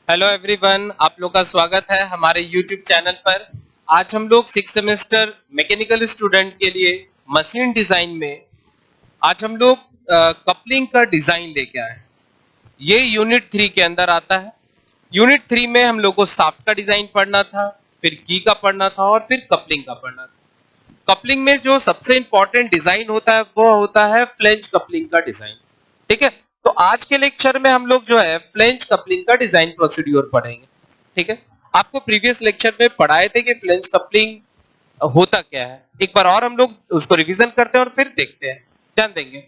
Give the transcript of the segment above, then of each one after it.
Hello everyone, आप लोग का स्वागत है हमारे यूट्यूब चैनल पर। आज हम लोग 6 सेमेस्टर मैकेनिकल स्टूडेंट के लिए मशीन डिजाइन में आज हम लोग कपलिंग का डिजाइन लेके आए हैं। ये यूनिट 3 के अंदर आता है। यूनिट 3 में हम लोग को शाफ्ट का डिजाइन पढ़ना था, फिर की का पढ़ना था और फिर कपलिंग का पढ़ना था। कपलिंग में जो सबसे इंपॉर्टेंट डिजाइन होता है वो होता है फ्लेंज कपलिंग का डिजाइन। ठीक है, तो आज के लेक्चर में हम लोग जो है फ्लेंज कपलिंग का डिजाइन प्रोसीड्यूर पढ़ेंगे। ठीक है, आपको प्रीवियस लेक्चर में पढ़ाए थे कि फ्लेंज कपलिंग होता क्या है। एक बार और हम लोग उसको रिवीजन करते हैं और फिर देखते हैं, ध्यान देंगे।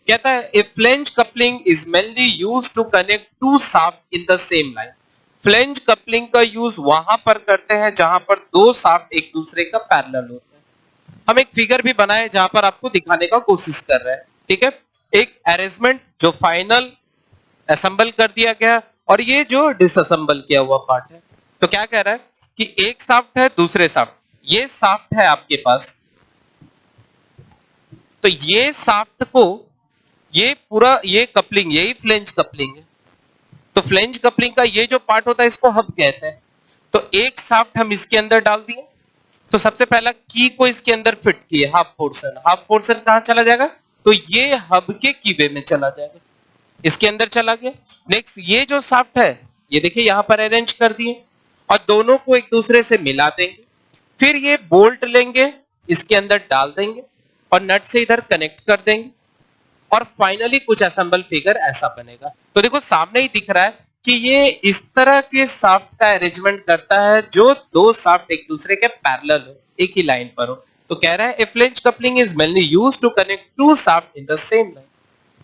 कहता है a flange coupling is mainly used to connect two shaft in the same line. Flange coupling का यूज वहां पर करते हैं जहां पर दो शाफ्ट एक दूसरे का पैरेलल होते हैं। हम एक फिगर भी बनाए जहां पर आपको दिखाने का कोशिश कर रहे हैं। ठीक है, एक अरेंजमेंट जो फाइनल असेंबल कर दिया गया और ये जो डिसअसेंबल किया हुआ पार्ट है। तो क्या कह रहा है कि एक शाफ्ट है, दूसरे शाफ्ट, ये शाफ्ट है आपके पास, तो ये शाफ्ट को ये पूरा ये कपलिंग, यही फ्लेंज कपलिंग है। तो फ्लेंज कपलिंग का ये जो पार्ट होता है इसको हब कहते हैं। तो एक शाफ्ट हम इसके अंदर डाल दिए, तो सबसे पहला की को इसके अंदर फिट किए, हाफ पोर्शन कहां चला जाएगा, तो ये हब के कीवे में चला जाएगा, इसके अंदर चला गया। नेक्स्ट ये जो शाफ्ट है ये देखिए यहां पर अरेंज कर दिए और दोनों को एक दूसरे से मिला देंगे। फिर ये बोल्ट लेंगे, इसके अंदर डाल देंगे और नट से इधर कनेक्ट कर देंगे और फाइनली कुछ असेंबल फिगर ऐसा बनेगा। तो देखो सामने ही दिख रहा है कि ये इस तरह के शाफ्ट का अरेंजमेंट करता है जो दो शाफ्ट एक दूसरे के पैरेलल हो, एक ही लाइन पर हो। तो कह रहा है a flange coupling is mainly used to connect two shaft in the same line.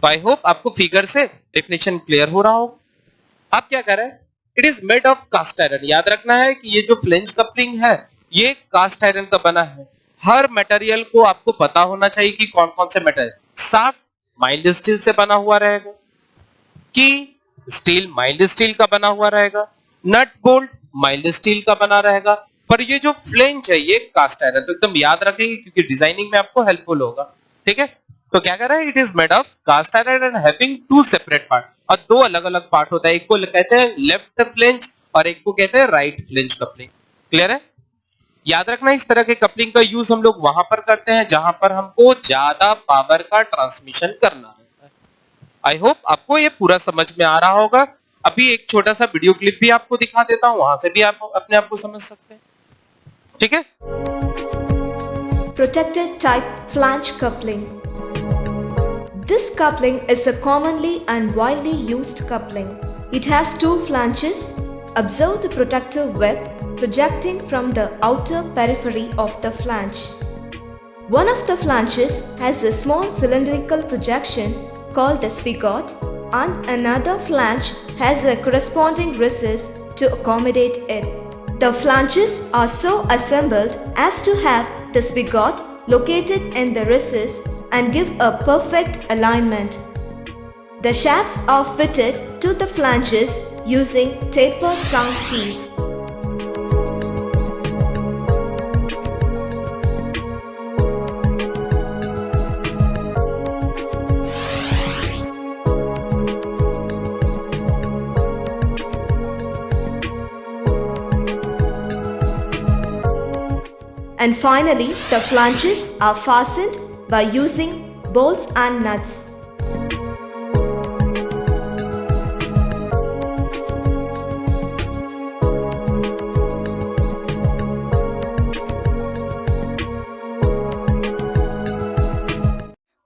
तो आई होप आपको फिगर से डेफिनेशन क्लियर हो रहा होगा। अब क्या कर रहा है, it is made of cast iron. याद रखना है कि ये जो फ्लेंज कपलिंग है ये कास्ट आयरन का बना है। हर मटेरियल को आपको पता होना चाहिए कि कौन कौन से मटेरियल। शाफ्ट माइल्ड स्टील से बना हुआ रहेगा, की स्टील माइल्ड स्टील का बना हुआ रहेगा, नट बोल्ट माइल्ड स्टील का बना रहेगा, पर ये जो फ्लेंज है ये कास्ट आयरन। तो एकदम याद रखेंगे क्योंकि डिजाइनिंग में आपको हेल्पफुल होगा। ठीक है, तो क्या कर रहा है, it is made of cast iron and having two separate part. और दो अलग अलग पार्ट होता है, एक को कहते हैं लेफ्ट फ्लेंज और एक को कहते हैं राइट फ्लेंज कपलिंग। क्लियर है, याद रखना इस तरह के कपलिंग का यूज हम लोग वहां पर करते हैं जहां पर हमको ज्यादा पावर का ट्रांसमिशन करना रहता है। आई होप आपको ये पूरा समझ में आ रहा होगा। अभी एक छोटा सा वीडियो क्लिप भी आपको दिखा देता हूं, वहां से भी आप अपने आप को समझ सकते हैं। ठीक है, Protected type flange coupling. This coupling is a commonly and widely used coupling. It has two flanges. Observe the protective web projecting from the outer periphery of the flange. One of the flanges has a small cylindrical projection called the spigot, and another flange has a corresponding recess to accommodate it. The flanges are so assembled as to have the spigot located in the recess and give a perfect alignment. The shafts are fitted to the flanges using taper sound keys. And finally, the flanges are fastened by using bolts and nuts.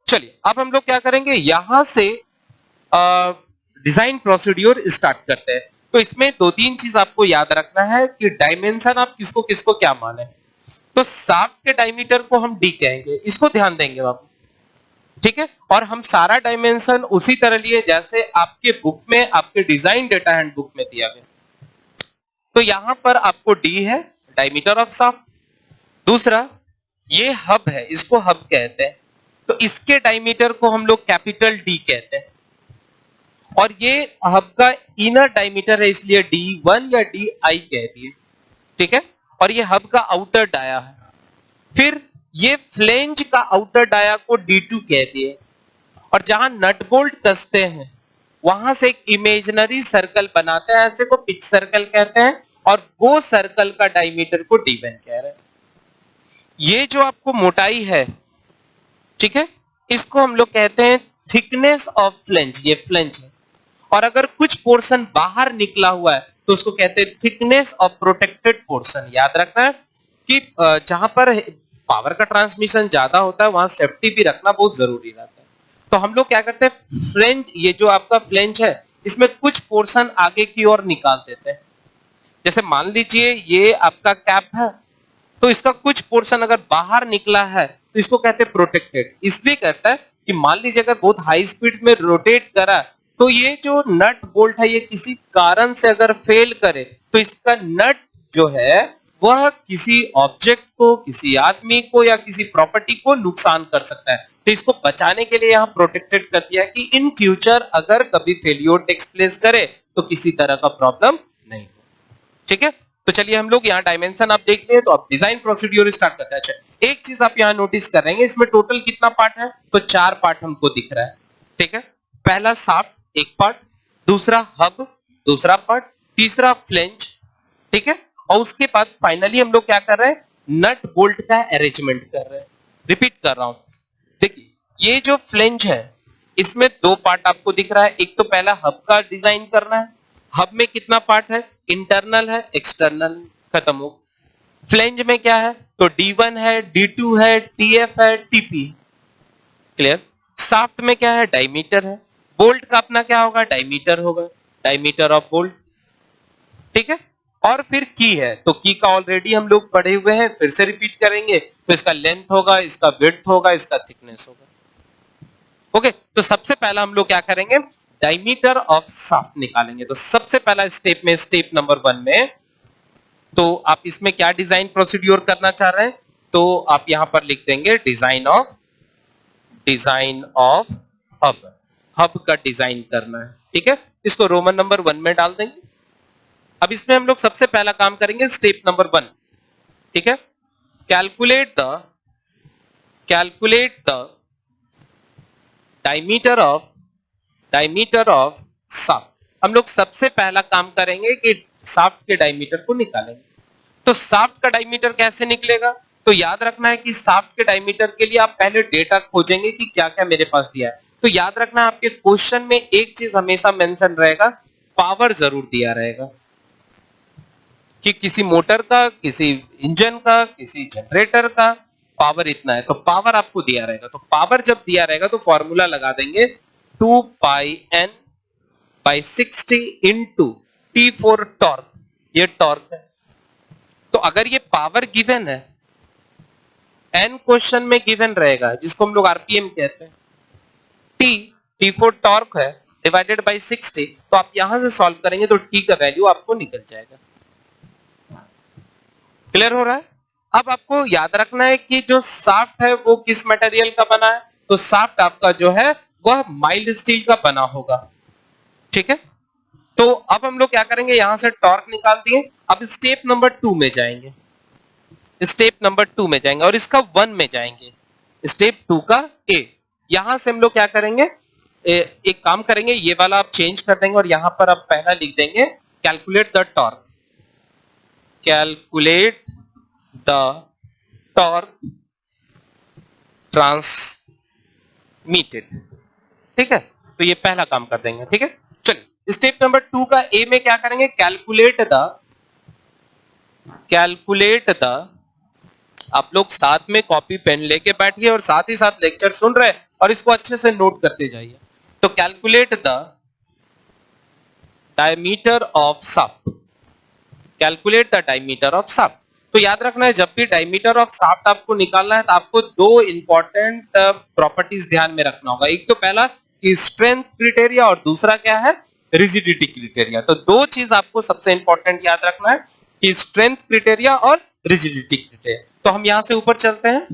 चलिए अब हम लोग क्या करेंगे, यहां से design procedure start करते हैं। तो इसमें दो तीन चीज आपको याद रखना है कि डायमेंशन आप किसको किसको क्या माने। तो शाफ्ट के डायमीटर को हम डी कहेंगे, इसको ध्यान देंगे बाबू। ठीक है, और हम सारा डायमेंशन उसी तरह लिए जैसे आपके बुक में, आपके डिजाइन डेटा हैंड बुक में दिया गया। तो यहां पर आपको डी है डायमीटर ऑफ शाफ्ट। दूसरा ये हब है, इसको हब कहते हैं, तो इसके डायमीटर को हम लोग कैपिटल डी कहते हैं। और ये हब का इनर डायमीटर है इसलिए D1 या DI कह दिए। ठीक है, और ये हब का आउटर डाया है। फिर ये फ्लेंज का आउटर डाया को D2 कह दिए। और जहां नट बोल्ट कसते हैं वहां से एक इमेजिनरी सर्कल बनाते हैं, ऐसे को पिच सर्कल कहते हैं, और वो सर्कल का डायमीटर को d1 कह रहे हैं। ये जो आपको मोटाई है, ठीक है, इसको हम लोग कहते हैं थिकनेस ऑफ फ्लेंज, ये फ्लेंज है। और अगर कुछ पोर्शन बाहर निकला हुआ है तो उसको कहते हैं थिकनेस ऑफ प्रोटेक्टेड पोर्शन। याद रखना है कि जहां पर पावर का ट्रांसमिशन ज्यादा होता है वहां सेफ्टी भी रखना बहुत जरूरी रहता है। तो हम लोग क्या करते हैं, फ्लेंज, ये जो आपका फ्लेंज है इसमें कुछ पोर्शन आगे की ओर निकाल देते हैं। जैसे मान लीजिए ये आपका कैप है, तो इसका कुछ पोर्शन अगर बाहर निकला है तो इसको कहते हैं प्रोटेक्टेड। इसलिए कहता है कि मान लीजिए अगर बहुत हाई स्पीड में रोटेट करा तो ये जो नट बोल्ट है ये किसी कारण से अगर फेल करे तो इसका नट जो है वह किसी ऑब्जेक्ट को, किसी आदमी को या किसी प्रॉपर्टी को नुकसान कर सकता है। तो इसको बचाने के लिए यहाँ प्रोटेक्टेड कर दिया है कि इन फ्यूचर अगर कभी फेलियर टेक्स प्लेस करे तो किसी तरह का प्रॉब्लम नहीं हो। ठीक है, तो चलिए हम लोग यहाँ डायमेंशन आप देख लिए, तो आप डिजाइन प्रोसीड्यूर स्टार्ट करते हैं। अच्छा, एक चीज आप यहाँ नोटिस कर रहे हैं, इसमें टोटल कितना पार्ट है, तो 4 पार्ट हमको दिख रहा है। ठीक है, पहला शाफ्ट एक पार्ट, दूसरा हब दूसरा पार्ट, तीसरा फ्लेंज, ठीक है, और उसके बाद फाइनली हम लोग क्या कर रहे हैं, नट बोल्ट का अरेंजमेंट कर रहे हैं। रिपीट कर रहा हूं, देखिए ये जो फ्लेंज है इसमें 2 पार्ट आपको दिख रहा है। एक तो पहला हब का डिजाइन करना है। हब में कितना पार्ट है, इंटरनल है, एक्सटर्नल, खत्म हो। फ्लेंज में क्या है, तो D1 है, D2 है, TF है, TP, क्लियर। शाफ्ट में क्या है, डायमीटर है। बोल्ट का अपना क्या होगा, डायमीटर होगा, डायमीटर ऑफ बोल्ट, ठीक है। और फिर की है, तो की का ऑलरेडी हम लोग पढ़े हुए हैं, फिर से रिपीट करेंगे। तो इसका लेंथ होगा, इसका विड्थ होगा, इसका थिकनेस होगा। ओके, तो सबसे पहला हम लोग क्या करेंगे, डायमीटर ऑफ शाफ्ट निकालेंगे। तो सबसे पहला स्टेप में, स्टेप नंबर 1 में, तो आप इसमें क्या डिजाइन प्रोसीड्यूर करना चाह रहे हैं, तो आप यहां पर लिख देंगे डिजाइन ऑफ हब। हब का डिजाइन करना है, ठीक है। इसको रोमन नंबर 1 में डाल देंगे। अब इसमें हम लोग सबसे पहला काम करेंगे स्टेप नंबर 1, ठीक है। Calculate the diameter of shaft. हम लोग सबसे पहला काम करेंगे कि शाफ्ट के डायमीटर को निकालेंगे। तो शाफ्ट का डायमीटर कैसे निकलेगा, तो याद रखना है कि शाफ्ट के डायमीटर के लिए आप पहले डेटा खोजेंगे कि क्या क्या मेरे पास दिया है। तो याद रखना है आपके क्वेश्चन में एक चीज हमेशा मेंशन रहेगा, पावर जरूर दिया रहेगा कि किसी मोटर का, किसी इंजन का, किसी जनरेटर का पावर इतना है, तो पावर आपको दिया रहेगा। तो पावर जब दिया रहेगा तो फॉर्मूला लगा देंगे 2 पाई n by 60 into T for torque, ये टॉर्क है। तो अगर ये पावर गिवन है, n क्वेश्चन में गिवन रहेगा जिसको हम लोग आरपीएम कहते हैं, T फॉर टॉर्क है, डिवाइडेड बाई 60, तो आप यहां से सॉल्व करेंगे तो T का वैल्यू आपको निकल जाएगा। क्लियर हो रहा है। अब आपको याद रखना है कि जो शाफ्ट है वो किस मटेरियल का बना है, तो शाफ्ट आपका जो है वह माइल्ड स्टील का बना होगा, ठीक है। तो अब हम लोग क्या करेंगे, यहां से टॉर्क निकाल दिए। अब स्टेप नंबर 2 में जाएंगे, स्टेप नंबर 2 में जाएंगे और इसका 1 में जाएंगे, स्टेप 2 का A। यहां से हम लोग क्या करेंगे, एक काम करेंगे, ये वाला आप चेंज कर देंगे और यहां पर आप पहला लिख देंगे calculate the torque, calculate the torque transmitted, ठीक है। तो ये पहला काम कर देंगे, ठीक है। चलिए स्टेप नंबर 2 का ए में क्या करेंगे, कैलकुलेट द, आप लोग साथ में कॉपी पेन लेके बैठिए और साथ ही साथ लेक्चर सुन रहे हैं और इसको अच्छे से नोट करते जाइए। तो calculate the diameter of shaft, calculate the diameter of shaft. तो याद रखना है जब भी डायमीटर ऑफ शाफ्ट आपको निकालना है तो आपको 2 इंपॉर्टेंट प्रॉपर्टीज ध्यान में रखना होगा। एक तो पहला कि स्ट्रेंथ क्राइटेरिया और दूसरा क्या है, रिजिडिटी क्राइटेरिया। तो 2 चीज आपको सबसे इंपॉर्टेंट याद रखना है कि स्ट्रेंथ क्राइटेरिया और रिजिडिटी क्राइटेरिया। तो हम यहां से ऊपर चलते हैं।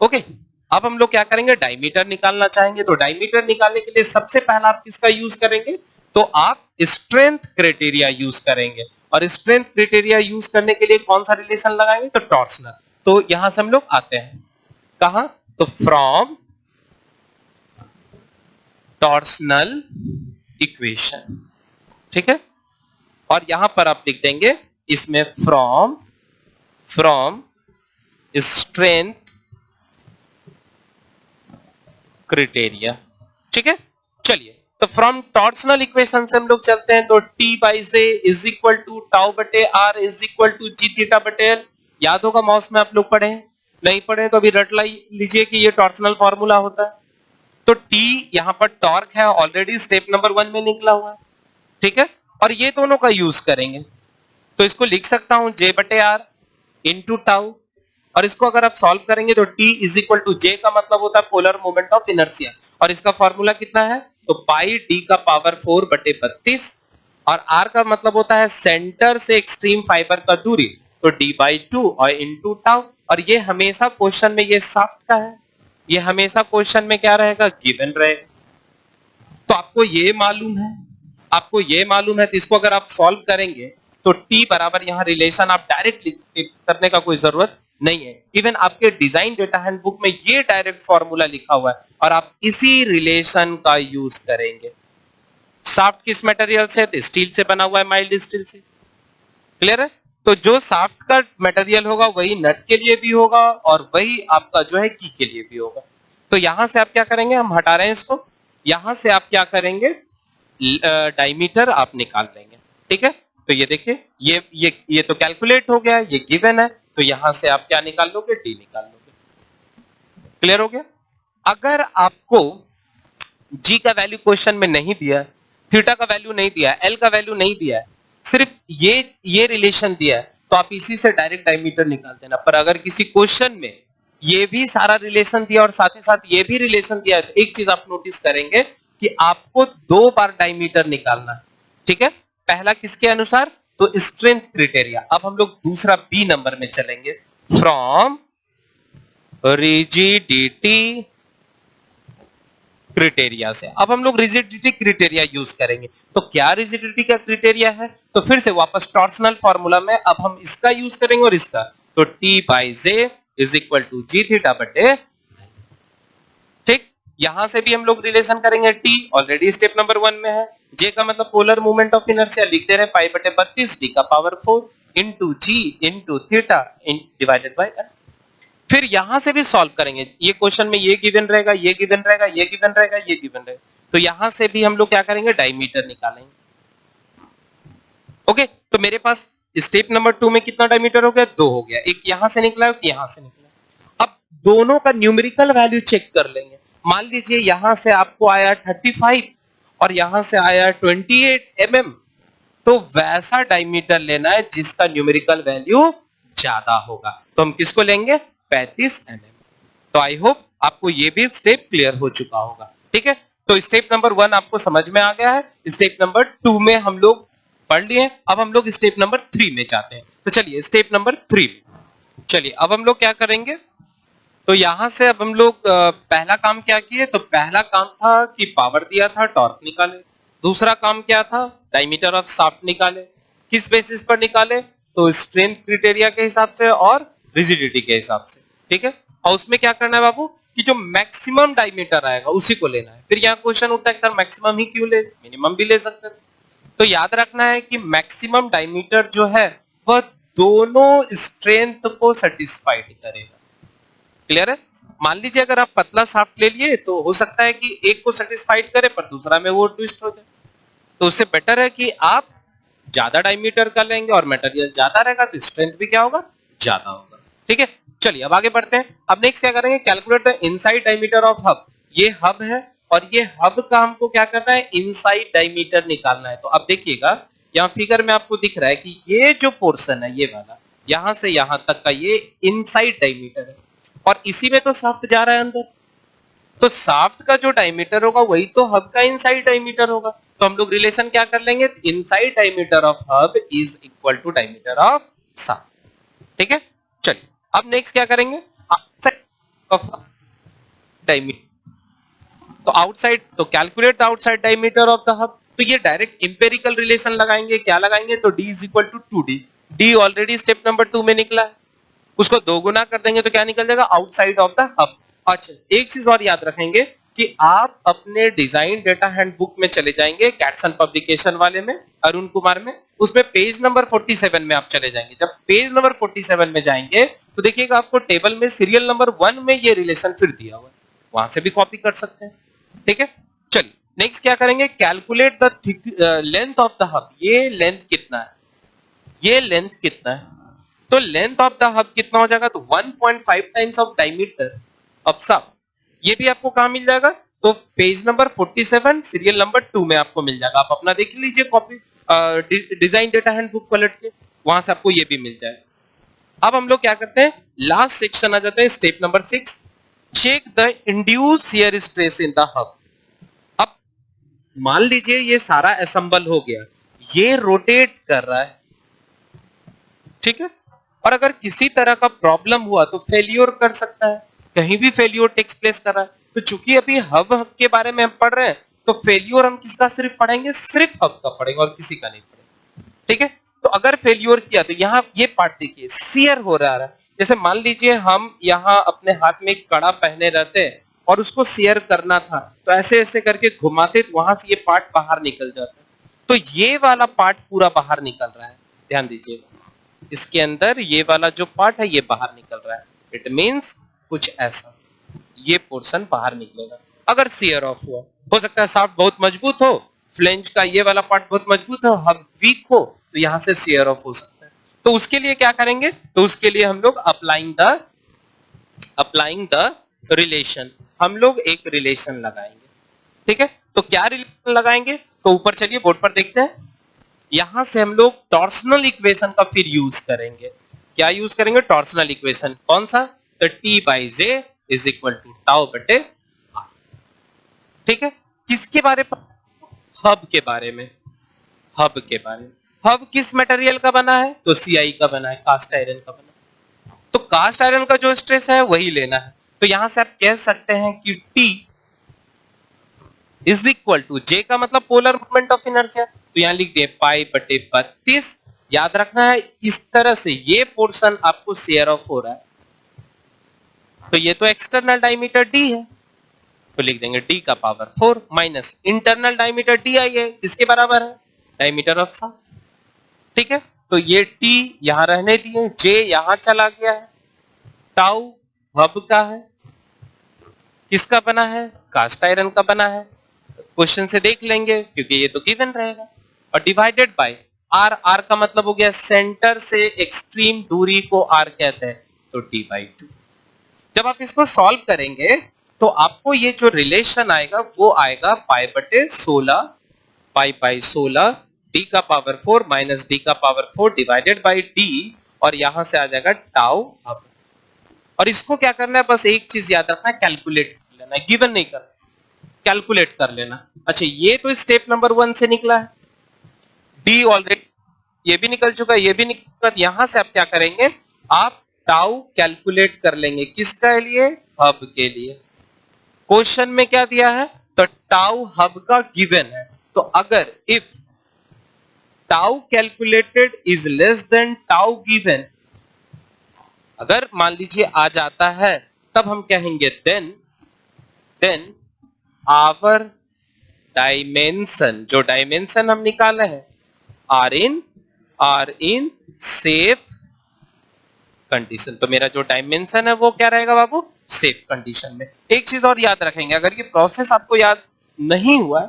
ओके, अब हम लोग क्या करेंगे, डायमीटर निकालना चाहेंगे। तो डायमीटर निकालने के लिए सबसे पहला आप किसका यूज करेंगे, तो आप स्ट्रेंथ क्राइटेरिया यूज करेंगे। और स्ट्रेंथ क्राइटेरिया यूज करने के लिए कौन सा रिलेशन लगाएंगे, तो टॉर्सनल। तो यहां से हम लोग आते हैं कहां, तो फ्रॉम टॉर्सनल इक्वेशन, ठीक है। और यहां पर आप लिख देंगे इसमें फ्रॉम स्ट्रेंथ क्राइटेरिया, ठीक है। चलिए, तो फ्रॉम टॉर्सनल इक्वेशन से हम लोग चलते हैं, तो T by J is equal to tau बटे R is equal to G theta बटे एल। याद होगा मॉस में आप लोग पढ़े हैं, नहीं पढ़े तो अभी रट लीजिए कि ये टॉर्सनल फॉर्मूला होता है। तो T यहां पर टॉर्क है, ऑलरेडी स्टेप नंबर 1 में निकला हुआ है, ठीक है। और ये दोनों का यूज करेंगे, तो इसको लिख सकता हूं J बटे आर इंटू टाउ, और इसको अगर आप सॉल्व करेंगे तो T is equal to J का मतलब होता है पोलर मोमेंट ऑफ इनर्शिया, और इसका फॉर्मूला कितना है, तो पाई D का पावर 4 बटे 32, और R का मतलब होता है सेंटर से एक्सट्रीम फाइबर का दूरी, तो D बाई 2 और इंटू टाउ। और ये हमेशा क्वेश्चन में, ये शाफ्ट का है, ये हमेशा क्वेश्चन में क्या रहेगा, गिवन रहेगा। तो आपको ये मालूम है, तो इसको अगर आप सॉल्व करेंगे तो T बराबर यहां रिलेशन आप डायरेक्ट करने का कोई जरूरत नहीं है। इवन आपके डिजाइन डेटा हैंडबुक में ये डायरेक्ट फॉर्मूला लिखा हुआ है, और आप इसी रिलेशन का यूज करेंगे। शाफ्ट किस मटेरियल से है, तो स्टील से बना हुआ है, माइल्ड स्टील से, क्लियर है। तो जो शाफ्ट का मटेरियल होगा वही नट के लिए भी होगा, और वही आपका जो है की के लिए भी होगा। तो यहां से आप क्या करेंगे, हम हटा रहे हैं इसको, यहां से आप क्या करेंगे, डायमीटर आप निकाल लेंगे, ठीक है। तो ये देखिए, ये तो कैलकुलेट हो गया, ये गिवन है, तो यहां से आप क्या निकाल लोगे, डी निकाल लोगे। क्लियर हो गया। अगर आपको जी का वैल्यू क्वेश्चन में नहीं दिया, थीटा का वैल्यू नहीं दिया, एल का वैल्यू नहीं दिया है, सिर्फ ये रिलेशन दिया है, तो आप इसी से डायरेक्ट डायमीटर निकाल देना। पर अगर किसी क्वेश्चन में ये भी सारा रिलेशन दिया और साथ ही साथ ये भी रिलेशन दिया है, तो एक चीज आप नोटिस करेंगे कि आपको 2 बार डायमीटर निकालना है, ठीक है। पहला किसके अनुसार, तो स्ट्रेंथ क्राइटेरिया। अब हम लोग दूसरा बी नंबर में चलेंगे, फ्रॉम रिजिडिटी क्राइटेरिया से। अब हम लोग रिजिडिटी क्राइटेरिया यूज करेंगे। तो क्या रिजिडिटी का क्राइटेरिया है, तो फिर से वापस टॉर्सनल फॉर्मूला में अब हम इसका यूज करेंगे और इसका, तो T by J is equal to G theta बटे, ठीक। यहां से भी हम लोग रिलेशन करेंगे, T ऑलरेडी स्टेप नंबर 1 में है, J का मतलब पोलर मूवमेंट ऑफ इनर्शिया, लिख दे रहे पाई बटे 32 D का power 4 into G into theta divided by L. फिर यहां से भी सॉल्व करेंगे, ये क्वेश्चन में ये गिवन रहेगा, ये गिवन रहेगा, ये गिवन रहेगा, ये गिवन रहेगा, तो यहां से भी हम लोग क्या करेंगे, डायमीटर निकालेंगे। ओके, तो मेरे पास स्टेप नंबर 2 में कितना डायमीटर हो गया, 2 हो गया, एक यहां से निकला, एक यहां से निकला। अब दोनों का न्यूमेरिकल वैल्यू चेक कर लेंगे। मान लीजिए यहां से आपको आया 35 और यहां से आया 28 mm, तो वैसा डायमीटर लेना है जिसका न्यूमेरिकल वैल्यू ज्यादा होगा, तो हम किसको लेंगे, 35 mm। तो आई होप आपको ये भी स्टेप क्लियर हो चुका होगा, ठीक है। तो स्टेप नंबर 1 आपको समझ में आ गया है, स्टेप नंबर 2 में हम लोग पढ़ लिए। अब हम लोग स्टेप नंबर 3 में जाते हैं। तो चलिए स्टेप नंबर 3 में चलिए, अब हम लोग क्या करेंगे, तो यहां से अब हम लोग पहला काम क्या किए, तो पहला काम था कि पावर दिया था, टॉर्क निकाले। दूसरा काम क्या था, डायमीटर ऑफ शाफ्ट निकाले। किस बेसिस पर निकाले, तो स्ट्रेंथ क्राइटेरिया के हिसाब से और रिजिडिटी के हिसाब से, ठीक है। और उसमें क्या करना है बाबू, कि जो मैक्सिमम डायमीटर आएगा उसी को लेना है। फिर यहाँ क्वेश्चन उठता है सर मैक्सिमम ही क्यों ले, मिनिमम भी ले सकते थे। तो याद रखना है कि मैक्सिमम डायमीटर जो है वह दोनों स्ट्रेंथ को सेटिस्फाइड करेगा, क्लियर है। मान लीजिए अगर आप पतला शाफ्ट ले लिए तो हो सकता है कि एक को सेटिस्फाइड करे पर दूसरा में वो ट्विस्ट हो जाए, तो उससे बेटर है कि आप ज्यादा डायमीटर का लेंगे और मटेरियल ज्यादा रहेगा तो स्ट्रेंथ भी क्या होगा, ज्यादा होगा, ठीक है। चलिए अब आगे बढ़ते हैं। अब नेक्स्ट क्या करेंगे, calculate the inside diameter of hub. ये हब है और ये हब का हमको क्या करना है, इनसाइड डायमीटर निकालना है। तो अब देखिएगा यहाँ फिगर में आपको दिख रहा है कि ये जो पोर्शन है, ये वाला यहां से यहां तक का ये इनसाइड डायमीटर है, और इसी में तो शाफ्ट जा रहा है अंदर, तो शाफ्ट का जो डायमीटर होगा वही तो हब का इनसाइड डायमीटर होगा। तो हम लोग रिलेशन क्या कर लेंगे, inside diameter of hub is equal to diameter of shaft, ठीक है। चलिए अब नेक्स्ट क्या करेंगे, आउटसाइड ऑफ डायमीटर। तो आउटसाइड, तो calculate the outside diameter of the hub. तो ये डायरेक्ट इंपेरिकल रिलेशन लगाएंगे, क्या लगाएंगे, तो D is equal to 2D। D already step number 2 में निकला है, उसको 2 गुना कर देंगे तो क्या निकल जाएगा, आउटसाइड ऑफ द हब। अच्छा एक चीज और याद रखेंगे, कि आप अपने डिजाइन डेटा हैंडबुक में चले जाएंगे, कैटसन पब्लिकेशन वाले में, अरुण कुमार में, उसमें पेज नंबर 47 में आप चले जाएंगे। जब पेज नंबर 47 में जाएंगे तो देखिएगा आपको टेबल में सीरियल नंबर 1 में ये रिलेशन फिर दिया हुआ है, वहां से भी कॉपी कर सकते हैं। ठीक है, चलिए नेक्स्ट क्या करेंगे, calculate the length of the hub. ये लेंथ कितना है, ये लेंथ कितना है, तो लेंथ ऑफ द हब कितना हो जाएगा, तो 1.5 टाइम्स ऑफ डायमीटर ऑफ सब। ये भी आपको कहां मिल जाएगा, तो पेज नंबर 47 सीरियल नंबर 2 में आपको मिल जाएगा। आप अपना देख लीजिए कॉपी डिजाइन डेटा हैंडबुक पलट के, वहां से आपको ये भी मिल जाएगा। अब हम लोग क्या करते हैं, लास्ट सेक्शन आ जाते हैं, step number 6, check the induce shear stress in the hub. अब मान लीजिए ये सारा असेंबल हो गया, ये रोटेट कर रहा है, ठीक है, और अगर किसी तरह का प्रॉब्लम हुआ तो फेलियर कर सकता है, कहीं भी फेलियर टेक्स प्लेस कर रहा है। तो चूंकि अभी हब के बारे में हम पढ़ रहे हैं, तो फेलियर हम किसका सिर्फ पढ़ेंगे, सिर्फ हब का पढ़ेंगे और किसी का नहीं पढ़ेंगे। ठीक है, तो अगर फेलियर किया तो यहाँ ये पार्ट देखिए शियर हो रहा है। जैसे मान लीजिए हम यहाँ अपने हाथ में एक कड़ा पहने रहते और उसको शेयर करना था, तो ऐसे ऐसे करके घुमाते तो वहां से ये पार्ट बाहर निकल जाता है। तो ये वाला पार्ट पूरा बाहर निकल रहा है, ध्यान दीजिएगा, इसके अंदर ये वाला जो पार्ट है ये बाहर निकल रहा है। इट मींस कुछ ऐसा, ये पोर्शन बाहर निकलेगा अगर शेयर ऑफ हुआ। हो सकता है शाफ्ट बहुत मजबूत हो, फ्लेंज का ये वाला पार्ट बहुत मजबूत हो, हब वीक हो, तो यहां से शेयर ऑफ हो सकता है। तो उसके लिए क्या करेंगे, तो उसके लिए हम लोग अप्लाइंग द रिलेशन, हम लोग एक रिलेशन लगाएंगे। ठीक है, तो क्या रिलेशन लगाएंगे, तो ऊपर चलिए बोर्ड पर देखते हैं। यहां से हम लोग टॉर्सनल इक्वेशन का फिर यूज करेंगे। क्या यूज करेंगे, टॉर्सनल इक्वेशन, कौन सा, तो T by J is equal to tau बटे आर। ठीक है, किसके बारे में, हब के बारे में, हब के बारे में। हब किस मटेरियल का बना है, तो सीआई का बना है, कास्ट आयरन का बना है। तो कास्ट आयरन का जो स्ट्रेस है वही लेना है। तो यहां से आप कह सकते हैं कि टी इज इक्वल टू, जे का मतलब पोलर मोमेंट ऑफ इनर्शिया, तो यहां लिख दिए पाई बटे 32। याद रखना है इस तरह से ये पोर्शन आपको शेयर ऑफ हो रहा है, तो ये तो एक्सटर्नल डायमीटर डी है, तो लिख देंगे डी का power 4 minus internal diameter D I है, इसके बराबर है डायमीटर ऑफ शाफ्ट। ठीक है, तो ये टी यहां रहने दिए, जे यहां चला गया है, टाउ हब का है, किसका बना है, कास्ट आयरन का बना है, क्वेश्चन से देख लेंगे क्योंकि ये तो गिवन रहेगा, और डिवाइडेड बाय आर। आर का मतलब हो गया सेंटर से एक्सट्रीम दूरी को आर कहते हैं, तो टी बाई 2। जब आप इसको सॉल्व करेंगे तो आपको ये जो रिलेशन आएगा वो आएगा पाई बटे 16, पाई बाई 16 डी का पावर 4 माइनस डी का पावर 4 डिवाइडेड बाई डी, और यहां से आ जाएगा टाउ हब। और इसको क्या करना है, बस एक चीज याद रखना है, कैलकुलेट कर लेना है, गिवन नहीं करना, कैलकुलेट कर लेना। अच्छा, ये तो स्टेप नंबर 1 से निकला है, डी ऑलरेडी ये भी निकल चुका है, ये भी निकल चुका है। यहां से आप क्या करेंगे, आप टाउ कैलकुलेट कर लेंगे, किसके लिए, हब के लिए। क्वेश्चन में क्या दिया है, तो टाउ हब का गिवन है, तो अगर if tau calculated is less then tau given, अगर मान लीजिए आ जाता है, तब हम कहेंगे देन आवर डायमेंशन, जो डायमेंशन हम निकाले हैं, आर इन सेफ कंडीशन। तो मेरा जो डायमेंशन है वो क्या रहेगा बाबू, सेफ कंडीशन में। एक चीज और याद रखेंगे, अगर ये प्रोसेस आपको याद नहीं हुआ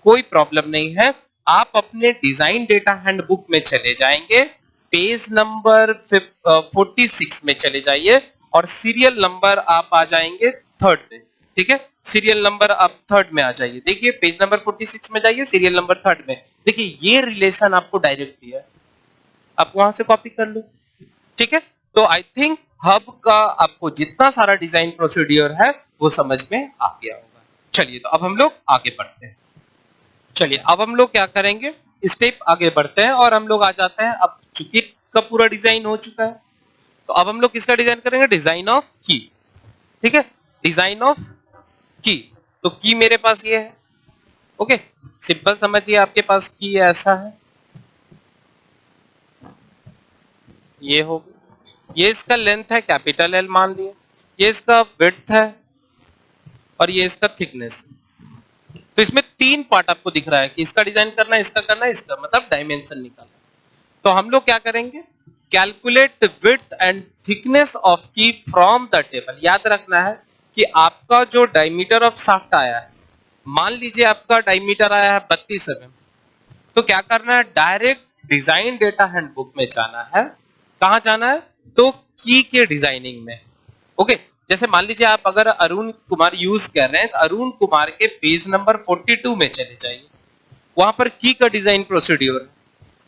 कोई प्रॉब्लम नहीं है, आप अपने डिजाइन डेटा हैंडबुक में चले जाएंगे, पेज नंबर 46 में चले जाइए, और सीरियल नंबर आप आ जाएंगे 3rd पे। ठीक है, सीरियल नंबर आप 3rd में आ जाइए, देखिए पेज नंबर 46 में जाइए, सीरियल नंबर 3rd में देखिए ये रिलेशन आपको डायरेक्ट दिया है, आप वहां से कॉपी कर लो। ठीक है, तो आई थिंक हब का आपको जितना सारा डिजाइन प्रोसीड्यूर है वो समझ में आ गया होगा। चलिए, तो अब हम लोग आगे बढ़ते हैं। चलिए, अब हम लोग क्या करेंगे, स्टेप आगे बढ़ते हैं और हम लोग आ जाते हैं, अब चूंकि का पूरा डिजाइन हो चुका है, तो अब हम लोग किसका डिजाइन करेंगे, डिजाइन ऑफ की। ठीक है, डिजाइन ऑफ की, तो की मेरे पास ये है, ओके, सिंपल समझिए, आपके पास की ऐसा है, ये हो, ये इसका लेंथ है कैपिटल एल मान लिया, ये इसका विड्थ है और ये इसका थिकनेस। तो इसमें 3 पार्ट आपको दिख रहा है कि इसका डिजाइन करना है, इसका करना है, इसका मतलब डायमेंशन निकालना। तो हम लोग क्या करेंगे, calculate width and thickness of की फ्रॉम द टेबल। याद रखना है कि आपका जो डायमीटर ऑफ शाफ्ट आया है, मान लीजिए आपका डायमीटर आया है 32 mm, तो क्या करना है, डायरेक्ट डिजाइन डेटा हैंडबुक में जाना है। कहां जाना है, तो की के डिजाइनिंग में। ओके, जैसे मान लीजिए आप अगर अरुण कुमार यूज कर रहे हैं, तो अरुण कुमार के पेज नंबर 42 में चले जाइए, वहां पर की का डिजाइन प्रोसीड्यूर है।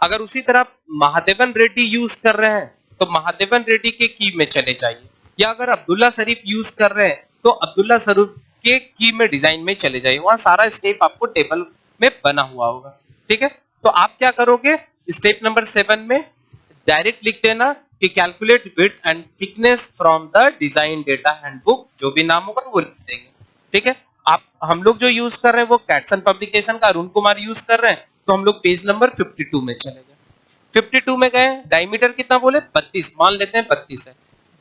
अगर उसी तरह आप महादेवन रेड्डी यूज कर रहे हैं, तो महादेवन रेड्डी के की में चले जाइए, या अगर अब्दुल्ला शरीफ यूज कर रहे हैं, तो अब्दुल्ला शरीफ के की में डिजाइन में चले जाइए। वहां सारा स्टेप आपको टेबल में बना हुआ होगा। ठीक है, तो आप क्या करोगे, स्टेप नंबर 7 में डायरेक्ट लिख देना कि calculate width and thickness from the design data handbook, जो भी नाम होगा वो लिख देंगे। ठीक है, आप हम लोग जो यूज कर रहे हैं वो कैटसन पब्लिकेशन का अरुण कुमार यूज कर रहे हैं, तो हम लोग पेज नंबर 52 में चले गए। 52 में गए, डायमीटर कितना बोले, 32, मान लेते हैं 32 है।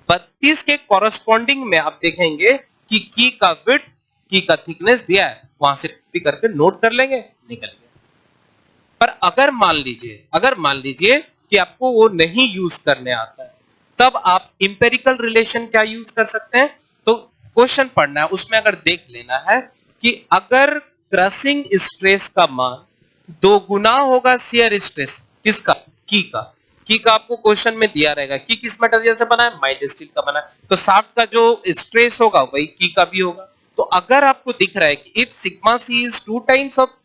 32 के कॉरेस्पॉन्डिंग में आप देखेंगे कि की का विड्थ, की का थिकनेस दिया है, वहां से कॉपी करके नोट कर लेंगे, निकल गया। पर अगर मान लीजिए कि आपको वो नहीं यूज करने आता है, तब आप इंपेरिकल रिलेशन क्या यूज कर सकते हैं, तो क्वेश्चन पढ़ना है, उसमें अगर देख लेना है कि अगर क्रशिंग स्ट्रेस का मान 2 गुना होगा शियर स्ट्रेस किसका, की का आपको क्वेश्चन में दिया रहेगा। की किस मटेरियल से बना है, माइल्ड स्टील का बना है, तो शाफ्ट का जो स्ट्रेस होगा वही की का भी होगा। तो अगर आपको दिख रहा है कि if sigma C is 2 times of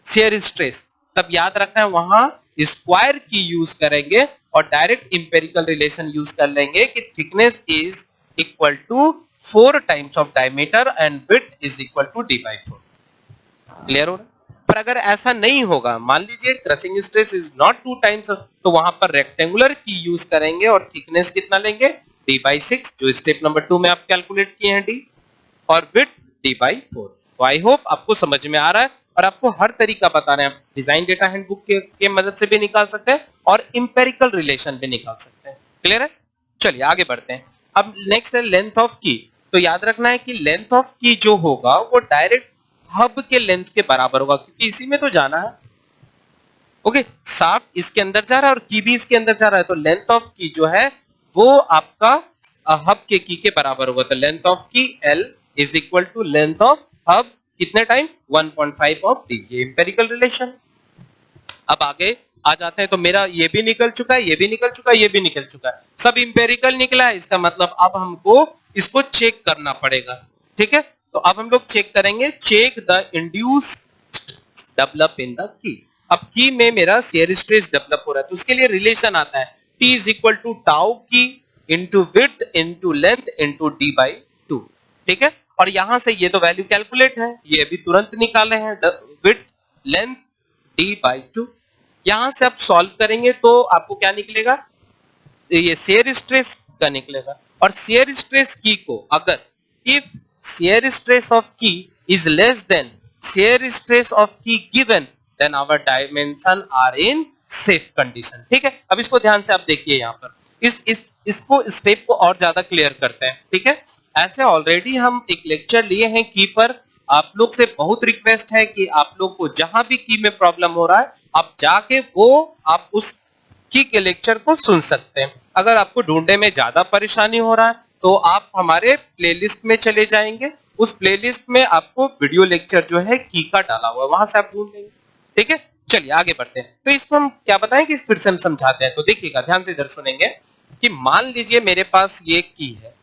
shear stress, तब याद रखना है वहां स्क्वायर की यूज करेंगे और डायरेक्ट इंपेरिकल रिलेशन यूज कर लेंगे कि thickness is equal to 4 times of diameter and width is equal to d/4। Clear हो रहा है? पर अगर ऐसा नहीं होगा, मान लीजिए crushing stress is not 2 times, तो वहां पर रेक्टेंगुलर की यूज करेंगे और थिकनेस कितना लेंगे, d/6, जो स्टेप नंबर 2 में आप कैलकुलेट किए हैं d, और विड्थ d/4। तो आई होप आपको समझ में आ रहा है और आपको हर तरीका बता रहे हैं। आप डिजाइन डेटा हैंडबुक के मदद से भी निकाल सकते हैं और इंपेरिकल रिलेशन भी निकाल सकते हैं। क्लियर है? चलिए आगे बढ़ते हैं। अब नेक्स्ट है लेंथ ऑफ की। तो याद रखना है कि लेंथ ऑफ की जो होगा वो डायरेक्ट हब के लेंथ के बराबर होगा, क्योंकि इसी में तो जाना है। ओके, शाफ्ट इसके अंदर जा रहा है और की भी इसके अंदर जा रहा है, तो लेंथ ऑफ की जो है वो आपका हब के की के बराबर होगा। तो length of key L is equal to length of hub, कितने टाइम, 1.5 ऑफ डी। ये इंपेरिकल रिलेशन। अब आगे आ जाते हैं, तो मेरा ये भी निकल चुका है, ये भी निकल चुका है, ये भी निकल चुका है, सब इंपेरिकल निकला है। इसका मतलब अब हमको इसको चेक करना पड़ेगा। ठीक है, तो अब हम लोग चेक करेंगे, check the induce develop in the key. अब की में मेरा शियर स्ट्रेस डेवलप हो रहा है, तो उसके लिए रिलेशन आता है T is equal to tau की into width into length into d/2। ठीक है, और यहां से ये तो वैल्यू कैलकुलेट है, ये अभी तुरंत निकाले हैं, विड्थ लेंथ d/2। यहां से आप सॉल्व करेंगे तो आपको क्या निकलेगा, ये शियर स्ट्रेस का निकलेगा। और शियर स्ट्रेस की को अगर if shear stress of key is less than shear stress of key given, then our dimension are in safe condition. ठीक है, अब इसको ध्यान से आप देखिए, यहां पर इसको स्टेप को और ज्यादा क्लियर करते हैं। ठीक है, ऐसे ऑलरेडी हम एक लेक्चर लिए हैं की पर। आप लोग से बहुत रिक्वेस्ट है कि आप लोग को जहां भी की में प्रॉब्लम हो रहा है, आप जाके आप उस की के लेक्चर को सुन सकते हैं। अगर आपको ढूंढने में ज्यादा परेशानी हो रहा है तो आप हमारे प्लेलिस्ट में चले जाएंगे, उस प्लेलिस्ट में आपको वीडियो लेक्चर जो है की का डाला हुआ है, वहां से आप ढूंढ लेंगे। ठीक है, चलिए आगे बढ़ते हैं। तो इसको हम क्या बताएं कि फिर से हम समझाते हैं। तो देखिएगा, ध्यान से इधर सुनेंगे कि मान लीजिए मेरे पास ये की है,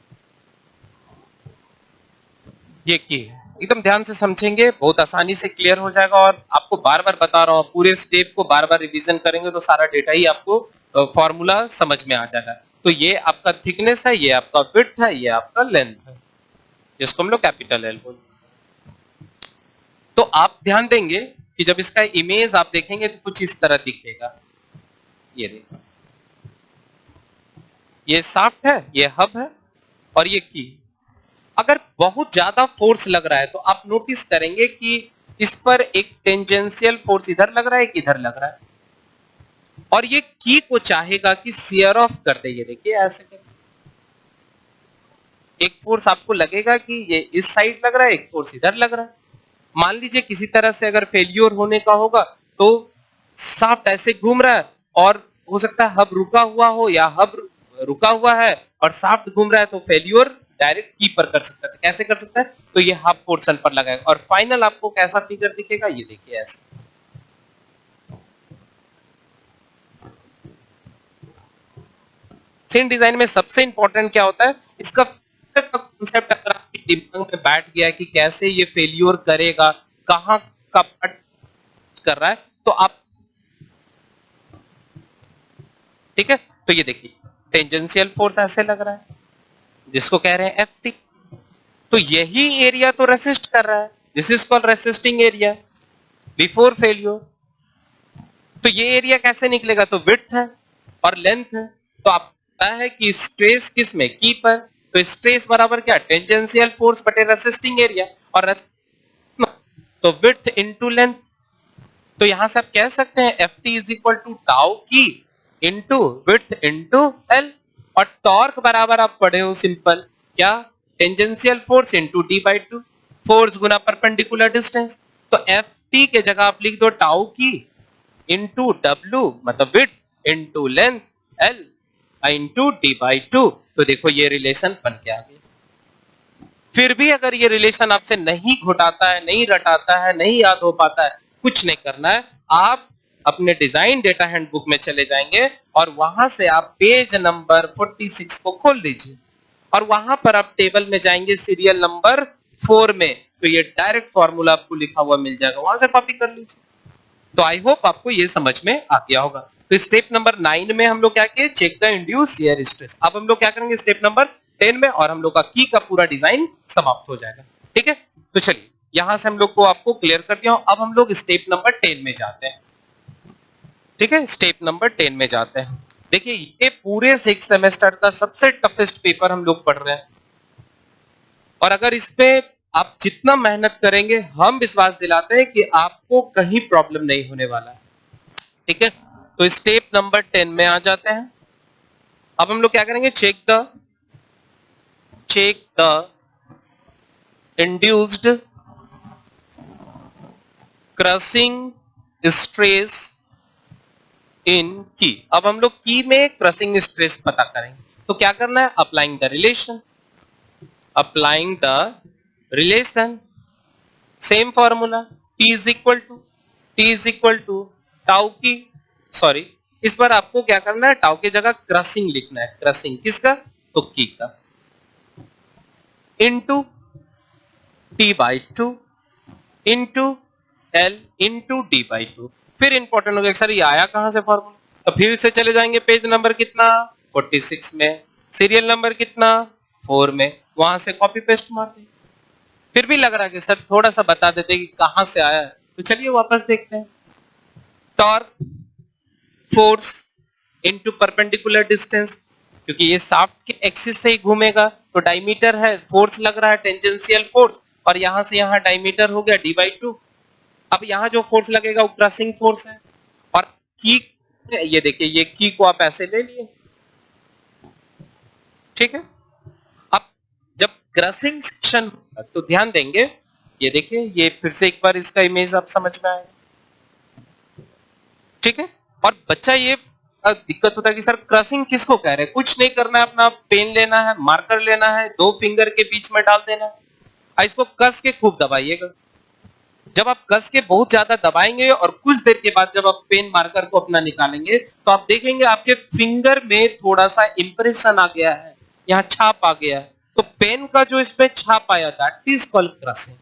ये की है, एकदम ध्यान से समझेंगे, बहुत आसानी से क्लियर हो जाएगा। और आपको बार बार बता रहा हूं, पूरे स्टेप को बार बार रिवीजन करेंगे तो सारा डेटा ही आपको फॉर्मूला समझ में आ जाएगा। तो ये आपका थिकनेस है, ये आपका विड्थ है, ये आपका लेंथ है, जिसको हम लोग कैपिटल एल बोलते हैं। तो आप ध्यान देंगे कि जब इसका इमेज आप देखेंगे तो कुछ इस तरह दिखेगा। ये देखो, ये शाफ्ट है, ये हब है और ये की। अगर बहुत ज्यादा फोर्स लग रहा है तो आप नोटिस करेंगे कि इस पर एक टेंजेंशियल फोर्स इधर लग रहा है, कि इधर लग रहा है, और ये की को चाहेगा कि शियर ऑफ कर दे। ये देखिए ऐसे कर, एक फोर्स आपको लगेगा कि ये इस साइड लग रहा है, एक फोर्स इधर लग रहा है। मान लीजिए किसी तरह से अगर फेल्योर होने का होगा तो शाफ्ट ऐसे घूम रहा है और हो सकता है हब रुका हुआ हो या हब रुका हुआ है और शाफ्ट घूम रहा है, तो फेल्योर डायरेक्ट कीपर कर सकता है। कैसे कर सकता है? तो ये हब पोर्शन पर लगाएगा और फाइनल आपको कैसा फिगर दिखेगा, ये देखिए ऐसे। सीन डिजाइन में सबसे इंपॉर्टेंट क्या होता है, इसका कंसेप्ट अगर आपके दिमाग में बैठ गया है कि कैसे ये फेल्योर करेगा, कहां का पार्ट कर रहा है, तो आप ठीक है। तो ये देखिए टेंजेंशियल फोर्स ऐसे लग रहा है जिसको कह रहे हैं एफ, तो यही एरिया तो रेसिस्ट कर रहा है, this is called resisting area before failure. तो ये एरिया कैसे निकलेगा, तो विड्थ है और लेंथ है, तो आप पता है कि स्ट्रेस किस में, की पर, तो स्ट्रेस बराबर क्या, टेंजेंशियल फोर्स बटे रेसिस्टिंग एरिया, और तो विड्थ इनटू लेंथ। तो यहां से आप कह सकते हैं F T is equal to tau key into width into L, और टॉर्क बराबर आप पढ़े हो सिंपल क्या, tangential force into D by two, force गुना परपेंडिकुलर डिस्टेंस। तो एफ टी के जगह आप लिख दो टाउ की इनटू डब्ल्यू मतलब width into length L into D by two. तो देखो ये रिलेशन बन के आ गया। फिर भी अगर ये रिलेशन आपसे नहीं घुटाता है, नहीं रटाता है, नहीं याद हो पाता है, कुछ नहीं करना है, आप अपने डिजाइन डेटा हैंडबुक में चले जाएंगे और वहां से आप पेज नंबर 46 को खोल लीजिए और वहां पर आप टेबल में जाएंगे सीरियल नंबर 4 में, तो ये डायरेक्ट फॉर्मूला आपको लिखा हुआ मिल जाएगा, वहां से कॉपी कर लीजिए। तो आई होप आपको ये समझ में आ गया होगा। तो स्टेप नंबर 9 में हम लोग क्या किए, check the induce shear stress. अब हम लोग क्या करेंगे स्टेप नंबर 10 में, और हम लोग का की का पूरा डिजाइन समाप्त हो जाएगा। ठीक है, तो चलिए यहां से हम लोग को आपको क्लियर कर दिया। अब हम लोग स्टेप नंबर 10 में जाते हैं। ठीक है, स्टेप नंबर 10 में जाते हैं। देखिए ये पूरे 6 सेमेस्टर का सबसे टफेस्ट पेपर हम लोग पढ़ रहे हैं, और अगर इस पे आप जितना मेहनत करेंगे हम विश्वास दिलाते हैं कि आपको कहीं प्रॉब्लम नहीं होने वाला है। ठीक है, तो स्टेप नंबर 10 में आ जाते हैं। अब हम लोग क्या करेंगे, check the induced crushing stress in key. अब हम लोग की में क्रशिंग स्ट्रेस पता करेंगे, तो क्या करना है, applying the relation, same formula, T is equal to tau key, sorry इस बार आपको क्या करना है, टाउ की जगह क्रशिंग लिखना है। क्रशिंग किसका, तो की का, into T by two into L into D by two. फिर इंपॉर्टेंट हो गया सर ये आया कहां से फॉर्मूला, तो फिर से चले जाएंगे पेज नंबर कितना 46 में, सीरियल नंबर कितना 4 में, वहां से कॉपी पेस्ट मार दें। फिर भी लग रहा है कि सर थोड़ा सा बता देते कि कहां से आया है, तो चलिए वापस देखते हैं। Torque force into perpendicular distance, क्योंकि ये शाफ्ट के एक्सिस से ही घूमेगा, तो डायमीटर है, फोर्स लग रहा है टेंजेंशियल फोर्स, और यहां से यहां डायमीटर हो गया डी बाई टू। अब यहां जो फोर्स लगेगा वो क्रशिंग फोर्स है, और की ये देखिए ये की को आप ऐसे ले लिए। ठीक है, अब जब क्रशिंग सेक्शन तो ध्यान देंगे, ये देखिए ये फिर से एक बार इसका इमेज आप समझ में आएगा। ठीक है, और बच्चा ये दिक्कत होता है कि सर क्रशिंग किसको कह रहे हैं, कुछ नहीं करना है, अपना पेन लेना है, मार्कर लेना है, 2 फिंगर के बीच में डाल देना है, इसको कस के खूब दबाइएगा। जब आप कस के बहुत ज्यादा दबाएंगे और कुछ देर के बाद जब आप पेन मार्कर को अपना निकालेंगे, तो आप देखेंगे आपके फिंगर में थोड़ा सा इंप्रेशन आ गया है, यहाँ छाप आ गया है, तो पेन का जो इसमें छाप आया था दैट इज कॉल्ड क्रशिंग।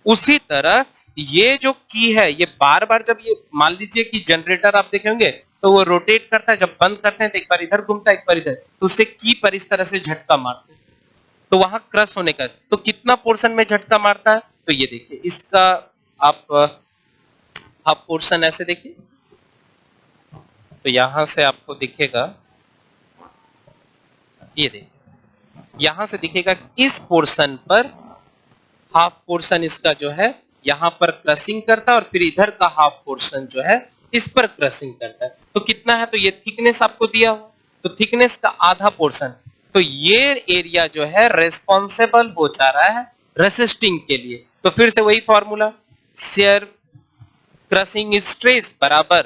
उसी तरह ये जो की है, ये बार बार जब ये मान लीजिए कि जनरेटर आप देखेंगे तो वो रोटेट करता है, जब बंद करते हैं तो एक बार इधर घूमता है एक बार इधर, तो उससे की पर इस तरह से झटका मारते हैं, तो वहां क्रश होने का, तो कितना पोर्शन में झटका मारता है, तो ये देखिए इसका आप पोर्शन ऐसे देखिए, तो यहां से आपको दिखेगा, ये देखिए यहां से दिखेगा इस पोर्शन पर हाफ पोर्शन इसका जो है यहां पर क्रशिंग करता है, और फिर इधर का हाफ पोर्शन जो है इस पर क्रशिंग करता है। तो कितना है, तो ये थिकनेस आपको दिया हुआ, तो थिकनेस का आधा पोर्शन, तो ये एरिया जो है रेस्पॉन्सिबल हो जा रहा है रेसिस्टिंग के लिए। तो फिर से वही फॉर्मूला, शेयर क्रशिंग स्ट्रेस बराबर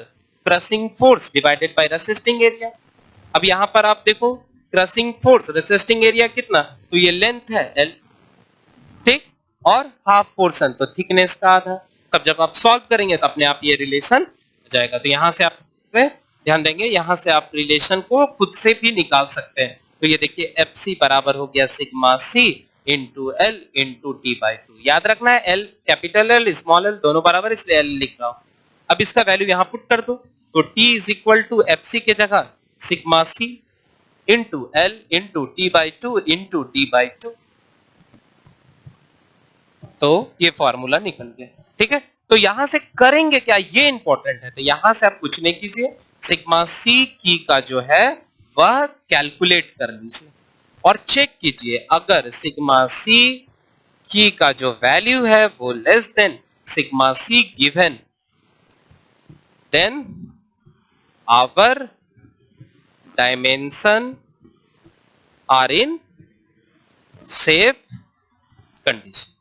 crushing force divided by resisting area. अब यहां पर आप देखो क्रशिंग फोर्स रेसिस्टिंग एरिया कितना, तो ये लेंथ है L, ठीक, और हाफ पोर्शन तो थिकनेस का आधा। तब जब आप सॉल्व करेंगे तो अपने आप ये रिलेशन हो जाएगा। तो यहां से आप ध्यान देंगे, यहां से आप रिलेशन को खुद से भी निकाल सकते हैं। तो ये देखिए FC बराबर हो गया sigma C into L into T/2। याद रखना है L capital L small l दोनों बराबर, इसलिए L लिख रहा हूं। अब इसका वैल्यू यहां पुट कर दो, तो T is equal to FC के जगह sigma C into L into T/2 into D/2। तो ये फॉर्मूला निकल गया, ठीक है। तो यहां से करेंगे क्या, ये इंपॉर्टेंट है। तो यहां से आप कुछ नहीं कीजिए, सिग्मा C की का जो है वह कैलकुलेट कर लीजिए और चेक कीजिए, अगर सिग्मा C की का जो वैल्यू है वो less than sigma C given, then our dimension are in safe condition.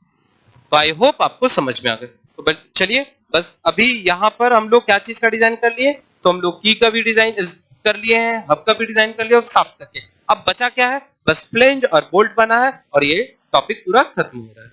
तो आई होप आपको समझ में आ गया। तो चलिए बस अभी यहां पर हम लोग क्या चीज का डिजाइन कर लिए, तो हम लोग की का भी डिजाइन कर लिए हैं, हब का भी डिजाइन कर लिया और साफ करके अब बचा क्या है, बस फ्लेंज और बोल्ट बना है और ये टॉपिक पूरा खत्म हो रहा है।